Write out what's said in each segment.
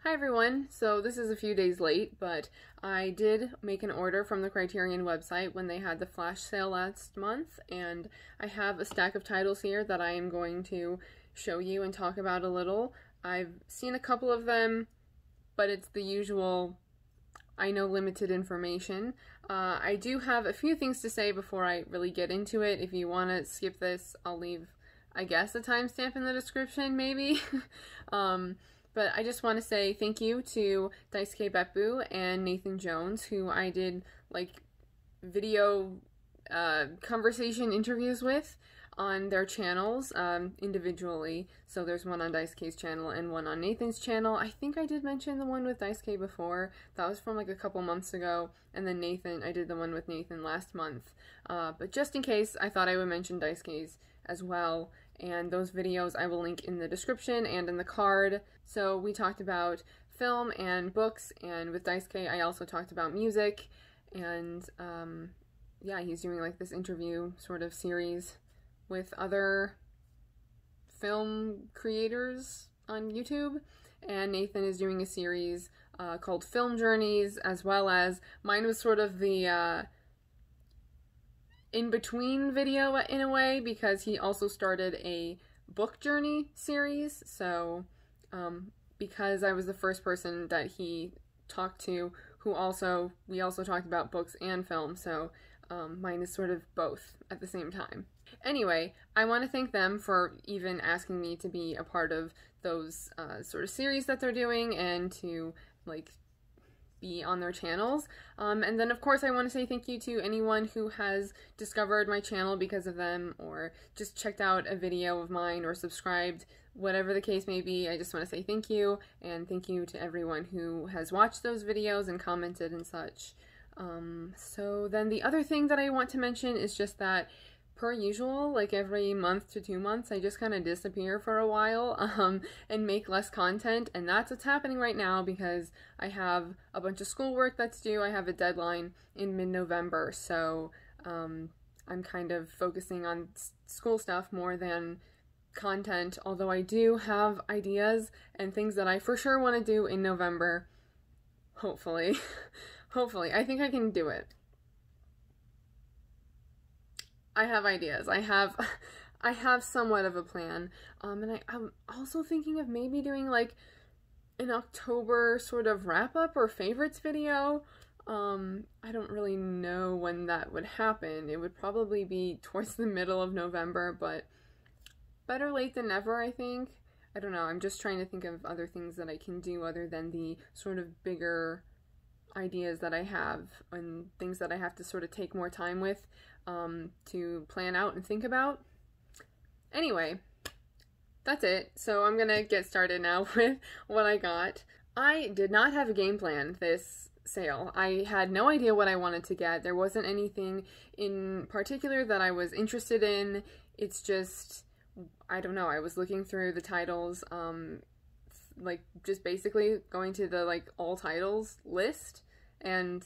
Hi everyone, so this is a few days late, but I did make an order from the Criterion website when they had the flash sale last month, and I have a stack of titles here that I am going to show you and talk about a little. I've seen a couple of them, but it's the usual, I know limited information. I do have a few things to say before I really get into it. If you want to skip this, I'll leave, I guess, a timestamp in the description, maybe. But I just want to say thank you to Daisuke and Nathan Jones, who I did like video conversation interviews with on their channels individually. So there's one on Daisuke's channel and one on Nathan's channel. I think I did mention the one with Daisuke before. That was from like a couple months ago. And then Nathan, I did the one with Nathan last month. But just in case, I thought I would mention Daisuke's as well. And those videos I will link in the description and in the card. So we talked about film and books, and with Daisuke I also talked about music, and yeah, he's doing like this interview sort of series with other film creators on YouTube, and Nathan is doing a series called Film Journeys, as well as mine was sort of the in-between video in a way, because he also started a book journey series. So because I was the first person that he talked to who we also talked about books and film, so mine is sort of both at the same time. Anyway, I want to thank them for even asking me to be a part of those sort of series that they're doing and to like be on their channels. And then of course I want to say thank you to anyone who has discovered my channel because of them, or just checked out a video of mine, or subscribed, whatever the case may be. I just want to say thank you, and thank you to everyone who has watched those videos and commented and such. So then the other thing that I want to mention is just that, per usual, like every month to 2 months, I just kind of disappear for a while and make less content, and that's what's happening right now because I have a bunch of schoolwork that's due. I have a deadline in mid-November, so I'm kind of focusing on school stuff more than content, although I do have ideas and things that I for sure want to do in November. Hopefully. Hopefully. I think I can do it. I have ideas. I have somewhat of a plan. And I'm also thinking of maybe doing like an October sort of wrap-up or favorites video. I don't really know when that would happen. It would probably be towards the middle of November, but better late than never, I think. I don't know. I'm just trying to think of other things that I can do other than the sort of bigger ideas that I have and things that I have to sort of take more time with to plan out and think about. Anyway, that's it. So I'm gonna get started now with what I got. I did not have a game plan this sale. I had no idea what I wanted to get. There wasn't anything in particular that I was interested in. It's just, I don't know, I was looking through the titles, like just basically going to the like all titles list and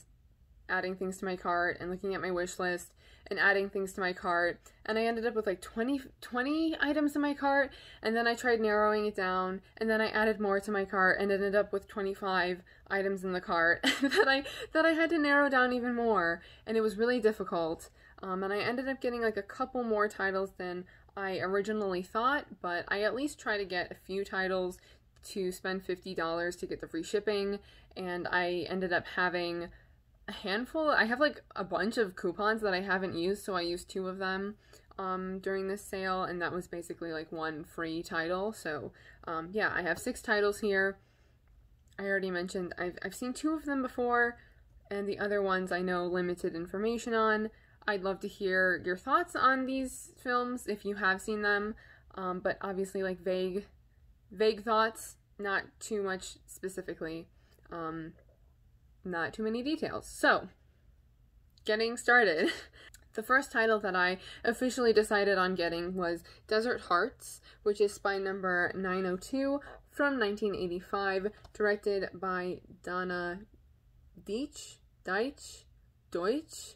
adding things to my cart and looking at my wish list and adding things to my cart, and I ended up with like 20 items in my cart, and then I tried narrowing it down, and then I added more to my cart and ended up with 25 items in the cart that I had to narrow down even more, and it was really difficult. And I ended up getting like a couple more titles than I originally thought, but I at least try to get a few titles to spend $50 to get the free shipping, and I ended up having a handful. I have like a bunch of coupons that I haven't used, so I used 2 of them during this sale, and that was basically like 1 free title. So yeah, I have 6 titles here. I already mentioned I've seen 2 of them before, and the other ones I know limited information on. I'd love to hear your thoughts on these films if you have seen them, but obviously like vague thoughts, not too much specifically, not too many details. So, getting started. The first title that I officially decided on getting was Desert Hearts, which is spine number 902 from 1985, directed by Donna, Deitch, Deutsch,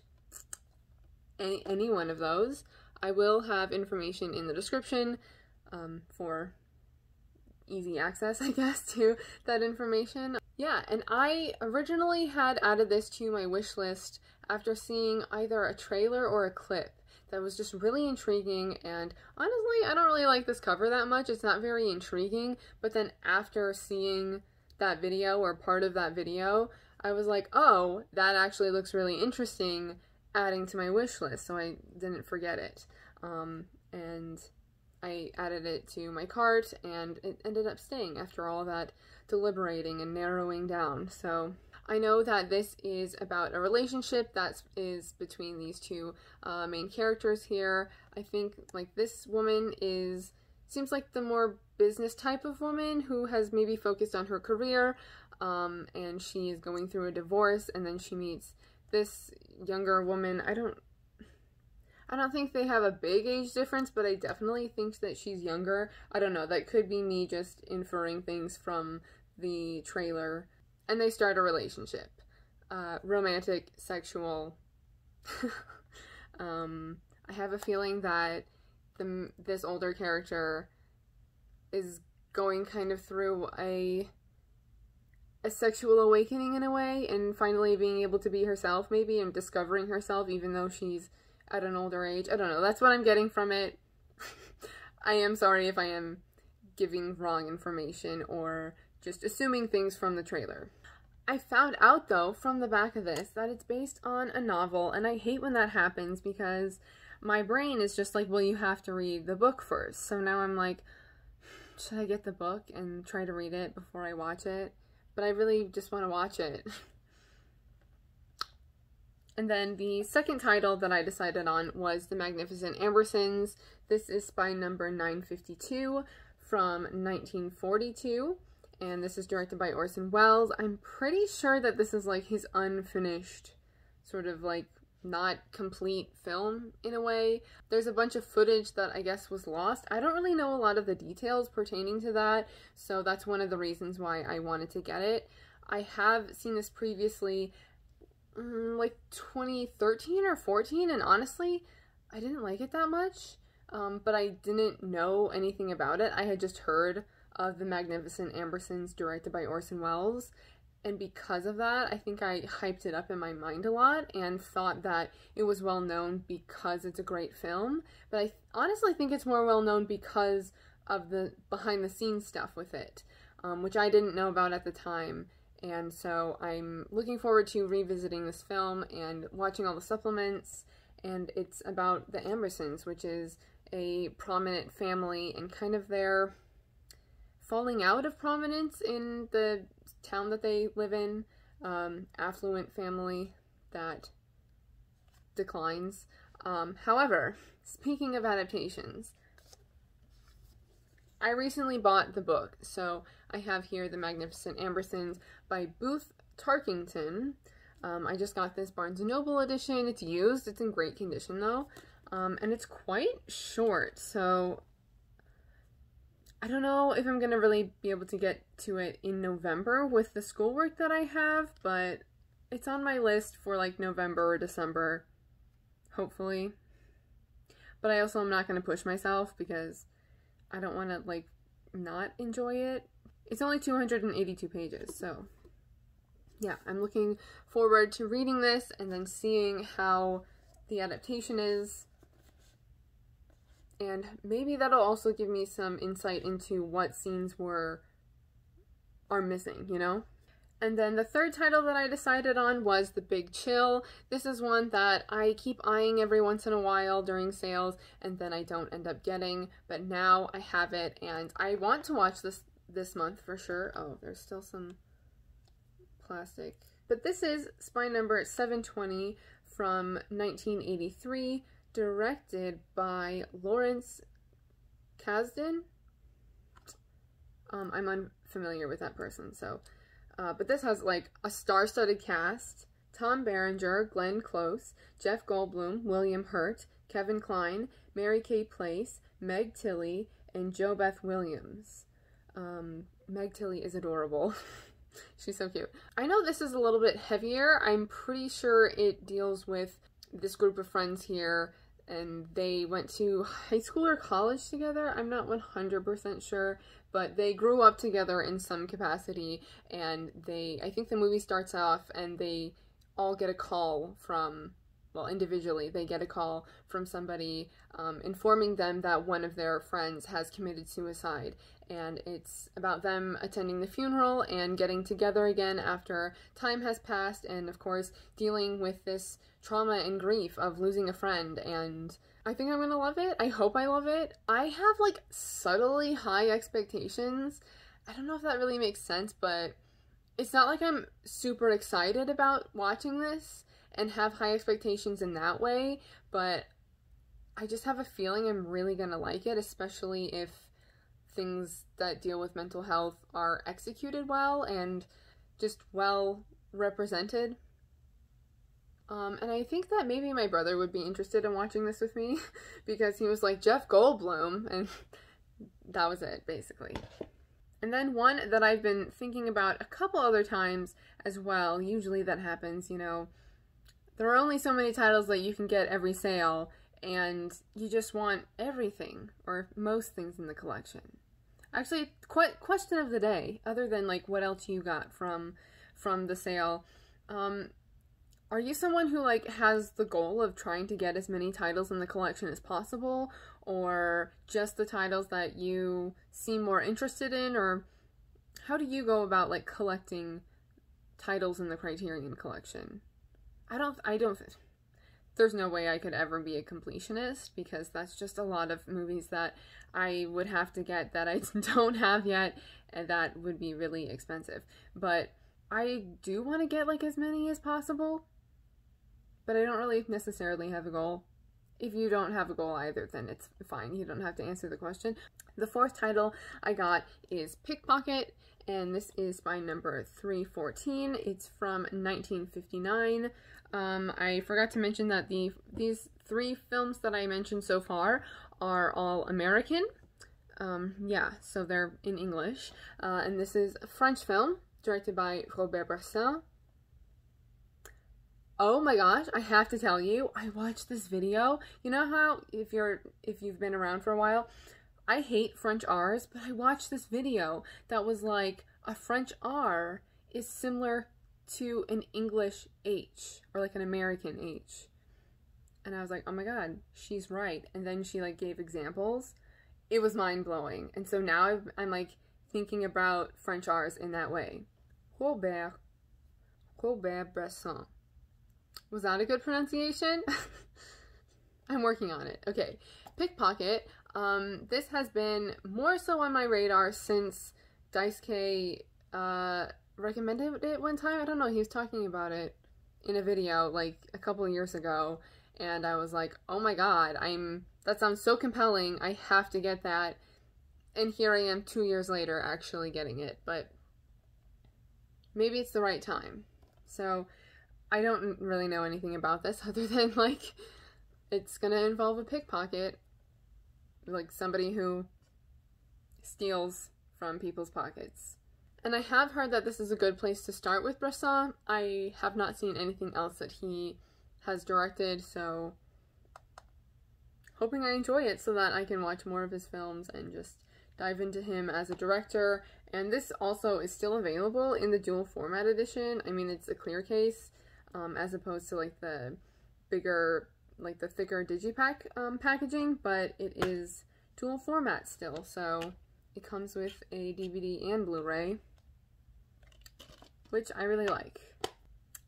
any one of those. I will have information in the description for easy access, I guess, to that information. Yeah, and I originally had added this to my wish list after seeing either a trailer or a clip that was just really intriguing, and honestly, I don't really like this cover that much. It's not very intriguing, but then after seeing that video or part of that video, I was like, oh, that actually looks really interesting, adding to my wish list, so I didn't forget it. And I added it to my cart, and it ended up staying after all that deliberating and narrowing down. So I know that this is about a relationship that is between these two main characters here. I think like this woman seems like the more business type of woman who has maybe focused on her career, and she is going through a divorce, and then she meets this younger woman. I don't think they have a big age difference, but I definitely think that she's younger. I don't know, that could be me just inferring things from the trailer. And they start a relationship. Romantic, sexual. I have a feeling that this older character is going kind of through a sexual awakening in a way, and finally being able to be herself maybe, and discovering herself even though she's at an older age. I don't know, that's what I'm getting from it. I am sorry if I am giving wrong information or just assuming things from the trailer. I found out though from the back of this that it's based on a novel, and I hate when that happens because my brain is just like, well, you have to read the book first. So now I'm like, should I get the book and try to read it before I watch it? But I really just want to watch it. And then the second title that I decided on was The Magnificent Ambersons. This is spine number 952 from 1942, and this is directed by Orson Welles. I'm pretty sure that this is like his unfinished, sort of like not complete film in a way. There's a bunch of footage that I guess was lost. I don't really know a lot of the details pertaining to that, so that's one of the reasons why I wanted to get it. I have seen this previously, like 2013 or 14, and honestly, I didn't like it that much, but I didn't know anything about it. I had just heard of The Magnificent Ambersons directed by Orson Welles, and because of that, I think I hyped it up in my mind a lot and thought that it was well known because it's a great film, but I honestly think it's more well known because of the behind the scenes stuff with it, which I didn't know about at the time. And so I'm looking forward to revisiting this film and watching all the supplements. And it's about the Ambersons, which is a prominent family and kind of their falling out of prominence in the town that they live in. Affluent family that declines. However, speaking of adaptations, I recently bought the book, so I have here The Magnificent Ambersons by Booth Tarkington. I just got this Barnes & Noble edition. It's used. It's in great condition, though. And it's quite short, so I don't know if I'm going to really be able to get to it in November with the schoolwork that I have, but it's on my list for, like, November or December, hopefully. But I also am not going to push myself because I don't want to, like, not enjoy it. It's only 282 pages, so yeah, I'm looking forward to reading this and then seeing how the adaptation is, and maybe that'll also give me some insight into what scenes are missing, you know? And then the third title that I decided on was The Big Chill. This is one that I keep eyeing every once in a while during sales, and then I don't end up getting, but now I have it, and I want to watch this month for sure. Oh, there's still some plastic. But this is spine number 720 from 1983, directed by Lawrence Kasdan. I'm unfamiliar with that person, so... but this has, like, a star-studded cast. Tom Berenger, Glenn Close, Jeff Goldblum, William Hurt, Kevin Kline, Mary Kay Place, Meg Tilly, and Jo Beth Williams. Meg Tilly is adorable. She's so cute. I know this is a little bit heavier. I'm pretty sure it deals with this group of friends here and they went to high school or college together. I'm not 100% sure, but they grew up together in some capacity, and I think the movie starts off and they all get a call from, well, individually, they get a call from somebody informing them that one of their friends has committed suicide. And it's about them attending the funeral and getting together again after time has passed, and of course dealing with this trauma and grief of losing a friend. And I think I'm gonna love it. I hope I love it. I have like subtly high expectations. I don't know if that really makes sense, but it's not like I'm super excited about watching this and have high expectations in that way, but I just have a feeling I'm really gonna like it, especially if things that deal with mental health are executed well and just well represented. And I think that maybe my brother would be interested in watching this with me because he was like, Jeff Goldblum, and that was it, basically. And then one that I've been thinking about a couple other times as well, usually that happens, you know, there are only so many titles that you can get every sale, and you just want everything, or most things in the collection. Actually, question of the day, other than like what else you got from the sale, are you someone who like has the goal of trying to get as many titles in the collection as possible, or just the titles that you seem more interested in, or how do you go about like collecting titles in the Criterion collection? I don't there's no way I could ever be a completionist, because that's just a lot of movies that I would have to get that I don't have yet, and that would be really expensive. But I do want to get like as many as possible, but I don't really necessarily have a goal. If you don't have a goal either, then it's fine. You don't have to answer the question. The fourth title I got is Pickpocket, and this is by number 314. It's from 1959. I forgot to mention that these three films that I mentioned so far are all American. Yeah, so they're in English. And this is a French film directed by Bresson. Oh my gosh, I have to tell you, I watched this video. You know how if you've been around for a while, I hate French R's, but I watched this video that was like a French R is similar to an English H, or like an American H. And I was like, oh my god, she's right. And then she like gave examples. It was mind-blowing. And so now I'm like thinking about French R's in that way. Robert Bresson. Was that a good pronunciation? I'm working on it. Okay, Pickpocket. This has been more so on my radar since Daisuke recommended it one time. I don't know, he was talking about it in a video like a couple of years ago, and I was like, oh my god, that sounds so compelling, I have to get that. And here I am 2 years later actually getting it, but maybe it's the right time. So I don't really know anything about this other than like it's gonna involve a pickpocket, like somebody who steals from people's pockets. And I have heard that this is a good place to start with Bresson. I have not seen anything else that he has directed, so hoping I enjoy it so that I can watch more of his films and just dive into him as a director. And this also is still available in the dual format edition. I mean, it's a clear case, as opposed to like the bigger, like the thicker digipack packaging, but it is dual format still, so it comes with a DVD and Blu-ray, which I really like.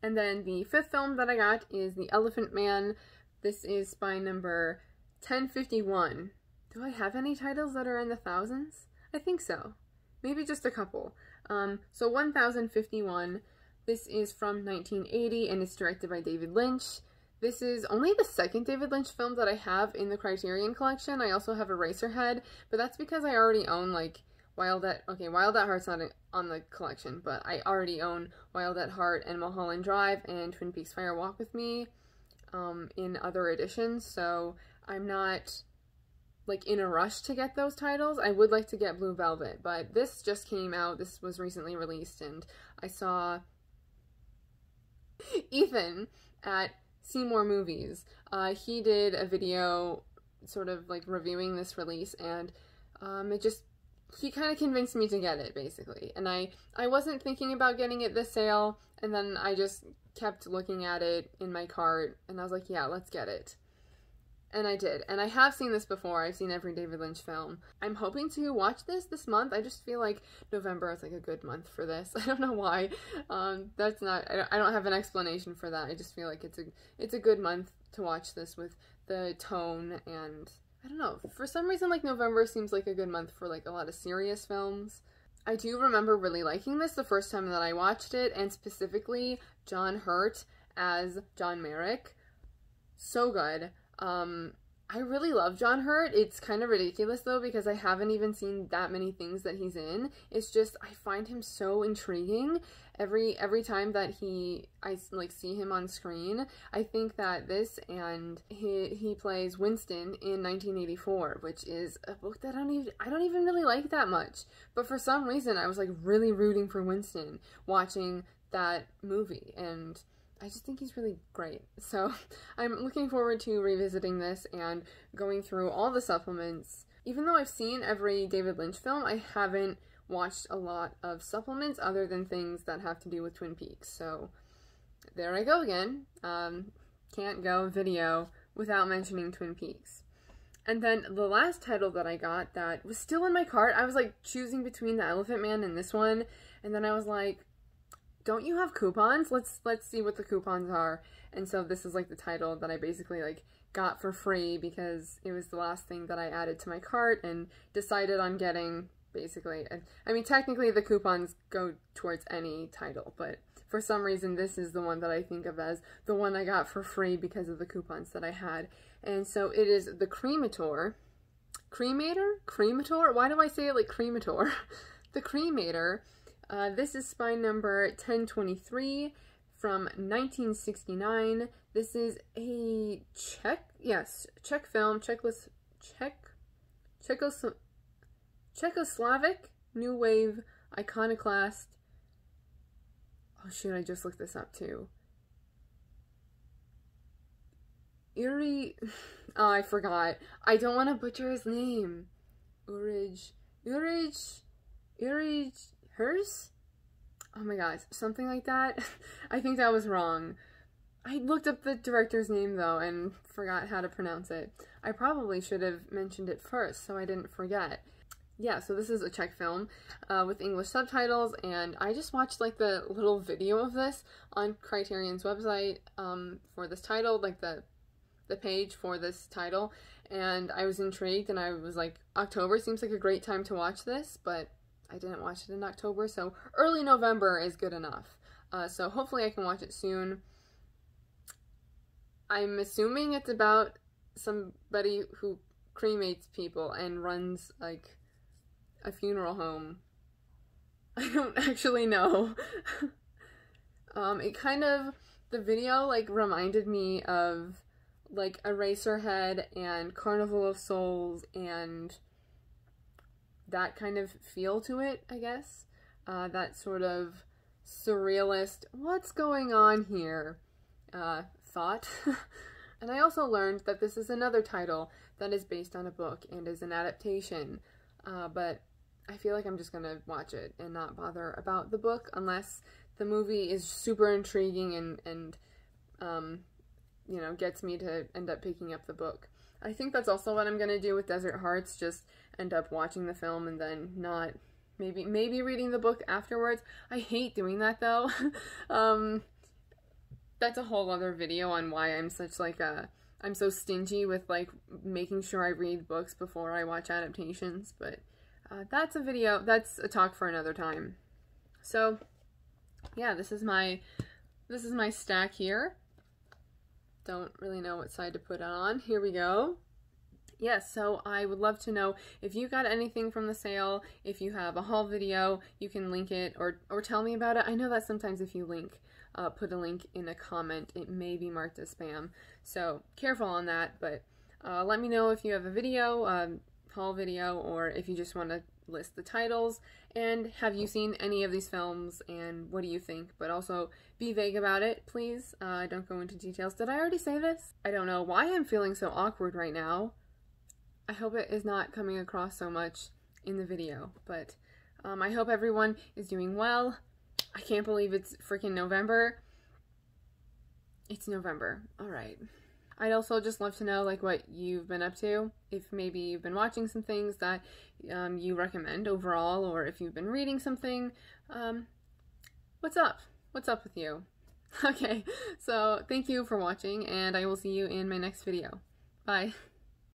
And then the fifth film that I got is The Elephant Man. This is by number 1051. Do I have any titles that are in the thousands? I think so. Maybe just a couple. So 1051. This is from 1980 and it's directed by David Lynch. This is only the second David Lynch film that I have in the Criterion collection. I also have Eraserhead, but that's because I already own like Wild at Heart's not on the collection, but I already own Wild at Heart and Mulholland Drive and Twin Peaks Fire Walk with Me in other editions, so I'm not like in a rush to get those titles. I would like to get Blue Velvet, but this just came out. This was recently released, and I saw Ethan at see more movies. He did a video sort of like reviewing this release, and he kind of convinced me to get it, basically. And I wasn't thinking about getting it this sale, and then I just kept looking at it in my cart, and I was like, yeah, let's get it. And I did. And I have seen this before. I've seen every David Lynch film. I'm hoping to watch this month. I just feel like November is like a good month for this. I don't know why. That's not, I don't have an explanation for that. I just feel like it's a good month to watch this with the tone, and I don't know. For some reason, like, November seems like a good month for like a lot of serious films. I do remember really liking this the first time that I watched it, and specifically John Hurt as John Merrick. So good. I really love John Hurt. It's kind of ridiculous though, because I haven't even seen that many things that he's in. It's just, I find him so intriguing. Every time that I like see him on screen, I think that this, and he plays Winston in 1984, which is a book that I don't even really like that much. But for some reason, I was like really rooting for Winston watching that movie, and I just think he's really great. So I'm looking forward to revisiting this and going through all the supplements. Even though I've seen every David Lynch film, I haven't watched a lot of supplements other than things that have to do with Twin Peaks. So there I go again. Can't go video without mentioning Twin Peaks. And then the last title that I got that was still in my cart, I was like choosing between The Elephant Man and this one, and then I was like, don't you have coupons? Let's see what the coupons are. And so this is like the title that I basically like got for free because it was the last thing that I added to my cart and decided on getting, basically. I mean, technically the coupons go towards any title, but for some reason this is the one that I think of as the one I got for free because of the coupons that I had. And so it is the Cremator. Cremator? Why do I say it like Cremator? The Cremator. This is spine number 1023 from 1969. This is a Czech film, Czechoslovakia new wave iconoclast. Oh shoot, I just looked this up too. Oh, I forgot. I don't want to butcher his name. Herz? Oh my gosh, something like that. I think that was wrong. I looked up the director's name though and forgot how to pronounce it. I probably should have mentioned it first so I didn't forget. Yeah, so this is a Czech film with English subtitles, and I just watched like the little video of this on Criterion's website for this title, like the page for this title, and I was intrigued, and I was like, October seems like a great time to watch this, but I didn't watch it in October, so early November is good enough. So hopefully I can watch it soon. I'm assuming it's about somebody who cremates people and runs like a funeral home. I don't actually know. It kind of, the video like reminded me of like Eraserhead and Carnival of Souls and that kind of feel to it, I guess. That sort of surrealist, what's going on here, thought. And I also learned that this is another title that is based on a book and is an adaptation, but I feel like I'm just gonna watch it and not bother about the book unless the movie is super intriguing and you know, gets me to end up picking up the book. I think that's also what I'm gonna do with Desert Hearts, just end up watching the film and then not, maybe reading the book afterwards. I hate doing that though. That's a whole other video on why I'm such like I'm so stingy with like making sure I read books before I watch adaptations, but that's a video, that's a talk for another time. So yeah, this is my stack here. Don't really know what side to put it on. Here we go. Yes, so I would love to know if you got anything from the sale. If you have a haul video, you can link it or tell me about it. I know that sometimes if you put a link in a comment, it may be marked as spam. So careful on that, but let me know if you have a video, haul video, or if you just want to list the titles, and have you seen any of these films, and what do you think? But also, be vague about it, please. Don't go into details. Did I already say this? I don't know why I'm feeling so awkward right now. I hope it is not coming across so much in the video, but I hope everyone is doing well. I can't believe it's freaking November. It's November. Alright. I'd also just love to know, like, what you've been up to. If maybe you've been watching some things that you recommend overall, or if you've been reading something. What's up? What's up with you? Okay, so thank you for watching, and I will see you in my next video. Bye.